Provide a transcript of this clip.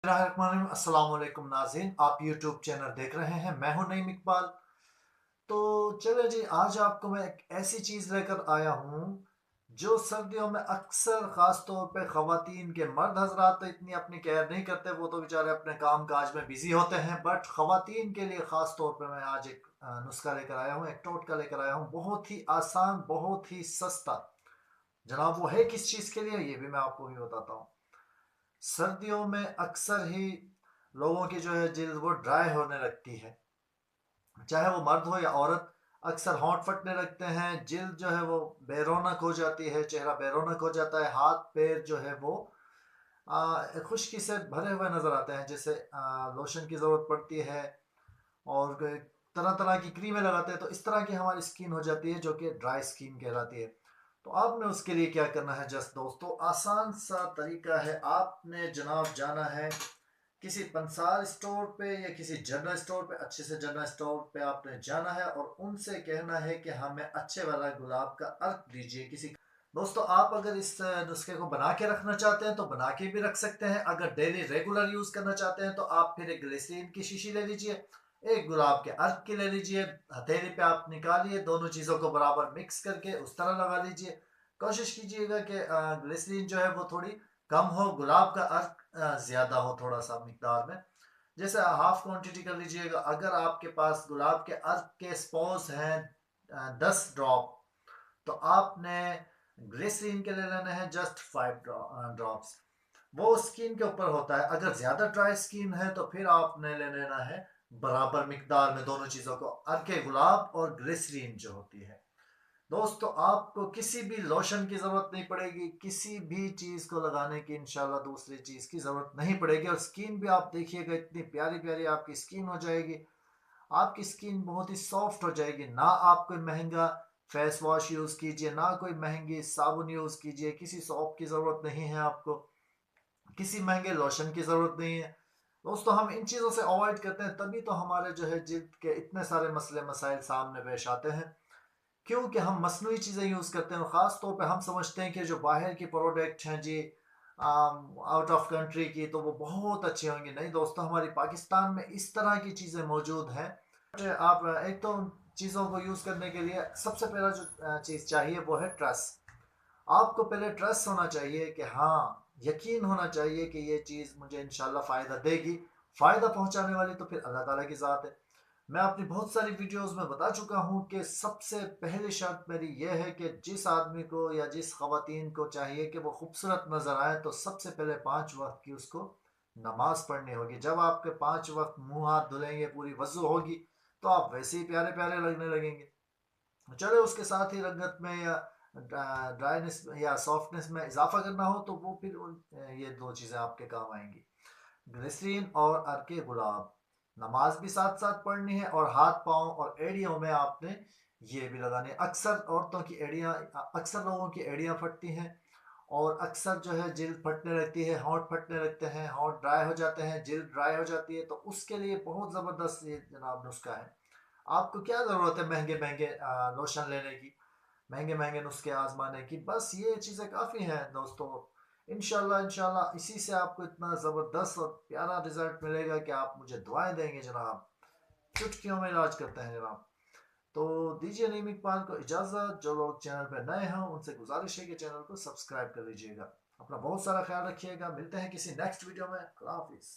अस्सलाम वालेकुम नाज़रीन, आप यूट्यूब चैनल देख रहे हैं। मैं हूं नईम इकबाल। तो चलो जी, आज आपको मैं एक ऐसी चीज़ लेकर आया हूं जो सर्दियों में अक्सर ख़ास तौर पे ख़वातीन के, मर्द हजरात तो इतनी अपनी केयर नहीं करते, वो तो बेचारे अपने काम काज में बिजी होते हैं। बट ख़वातीन के लिए ख़ास तौर पे मैं आज एक नुस्खा लेकर आया हूँ, एक टोटका लेकर आया हूँ, बहुत ही आसान, बहुत ही सस्ता। जनाब वो है किस चीज़ के लिए, ये भी मैं आपको भी बताता हूँ। सर्दियों में अक्सर ही लोगों की जो है जिल्द वो ड्राई होने लगती है, चाहे वो मर्द हो या औरत। अक्सर होंठ फटने लगते हैं, जिल्द जो है वो बेरौनक हो जाती है, चेहरा बेरौनक हो जाता है, हाथ पैर जो है वो खुश्की से भरे हुए नजर आते हैं, जैसे लोशन की ज़रूरत पड़ती है और तरह तरह की क्रीमें लगाते हैं, तो इस तरह की हमारी स्किन हो जाती है जो कि ड्राई स्किन कहलाती है। तो आपने उसके लिए क्या करना है, जस्ट दोस्तों आसान सा तरीका है। आपने जनाब जाना है किसी पंसार स्टोर पे या किसी जनरल स्टोर पे, अच्छे से जनरल स्टोर पे आपने जाना है और उनसे कहना है कि हमें अच्छे वाला गुलाब का अर्क दीजिए। किसी दोस्तों, आप अगर इस नुस्खे को बना के रखना चाहते हैं तो बना के भी रख सकते हैं। अगर डेली रेगुलर यूज करना चाहते हैं तो आप फिर एक ग्लिसरीन की शीशी ले लीजिए, एक गुलाब के अर्क की ले लीजिए, हथेली पे आप निकालिए, दोनों चीजों को बराबर मिक्स करके उस तरह लगा लीजिए। कोशिश कीजिएगा कि ग्लिसरीन जो है वो थोड़ी कम हो, गुलाब का अर्क ज्यादा हो थोड़ा सा मिकदार में। जैसे हाफ क्वांटिटी कर लीजिएगा। अगर आपके पास गुलाब के अर्क के स्पोर्स हैं 10 ड्रॉप, तो आपने ग्लिसरीन के ले लेने हैं जस्ट 5 ड्रॉप्स। वो स्किन के ऊपर होता है। अगर ज्यादा ड्राई स्किन है तो फिर आपने ले लेना है बराबर मिकदार में दोनों चीजों को, अर्के गुलाब और ग्लिसरीन जो होती है। दोस्तों, आपको किसी भी लोशन की जरूरत नहीं पड़ेगी, किसी भी चीज को लगाने की इंशाल्लाह दूसरी चीज की जरूरत नहीं पड़ेगी। और स्किन भी आप देखिएगा, इतनी प्यारी प्यारी आपकी स्किन हो जाएगी। आपकी स्किन बहुत ही सॉफ्ट हो जाएगी। ना आप कोई महंगा फेस वॉश यूज कीजिए, ना कोई महंगी साबुन यूज कीजिए, किसी सोप की जरूरत नहीं है आपको, किसी महंगे लोशन की जरूरत नहीं है। दोस्तों, हम इन चीजों से अवॉइड करते हैं, तभी तो हमारे जो है जिल्द के इतने सारे मसले मसाइल सामने पेश आते हैं, क्योंकि हम मसनूई चीज़ें यूज़ करते हैं। और ख़ास तौर पे हम समझते हैं कि जो बाहर की प्रोडक्ट हैं जी, आउट ऑफ कंट्री की, तो वो बहुत अच्छी होंगी। नहीं दोस्तों, हमारी पाकिस्तान में इस तरह की चीज़ें मौजूद हैं। आप एक तो उन चीज़ों को यूज़ करने के लिए सबसे पहला जो चीज़ चाहिए वो है ट्रस्ट। आपको पहले ट्रस्ट होना चाहिए कि हाँ, यकीन होना चाहिए कि ये चीज़ मुझे इंशाल्लाह फ़ायदा देगी। फ़ायदा पहुंचाने वाली तो फिर अल्लाह ताला की ज़ात है। मैं अपनी बहुत सारी वीडियोस में बता चुका हूं कि सबसे पहली शर्त मेरी यह है कि जिस आदमी को या जिस खवातीन को चाहिए कि वो खूबसूरत नजर आए, तो सबसे पहले 5 वक्त की उसको नमाज पढ़नी होगी। जब आपके 5 वक्त मुंह हाथ धुलेंगे, पूरी वजू होगी, तो आप वैसे ही प्यारे प्यारे लगने लगेंगे। चले उसके साथ ही रंगत में या ड्राइनेस या सॉफ्टनेस में इजाफा करना हो, तो वो फिर ये दो चीज़ें आपके काम आएंगी, ग्लिसरीन और अर्के गुलाब। नमाज भी साथ साथ पढ़नी है और हाथ पाँव और एड़ियों में आपने ये भी लगानी है। अक्सर औरतों की एड़ियाँ, अक्सर लोगों की एड़ियाँ फटती हैं और अक्सर जो है जिल्द फटने लगती है, होंठ फटने लगते हैं, होंठ ड्राई हो जाते हैं, जिल्द ड्राई हो जाती है। तो उसके लिए बहुत ज़बरदस्त ये जनाब नुस्खा है। आपको क्या ज़रूरत है महंगे महंगे लोशन लेने की, महंगे महंगे नुस्खे आजमाने की? बस ये चीज़ें काफ़ी हैं दोस्तों। इंशाल्लाह इंशाल्लाह इसी से आपको इतना ज़बरदस्त और प्यारा रिजल्ट मिलेगा कि आप मुझे दुआएं देंगे जनाब। चुटकियों में इलाज करते हैं जनाब। तो दीजिए नईम इकबाल को इजाज़त। जो लोग चैनल पर नए हैं उनसे गुजारिश है कि चैनल को सब्सक्राइब कर लीजिएगा। अपना बहुत सारा ख्याल रखिएगा। मिलते हैं किसी नेक्स्ट वीडियो में। खुदा हाफिज़।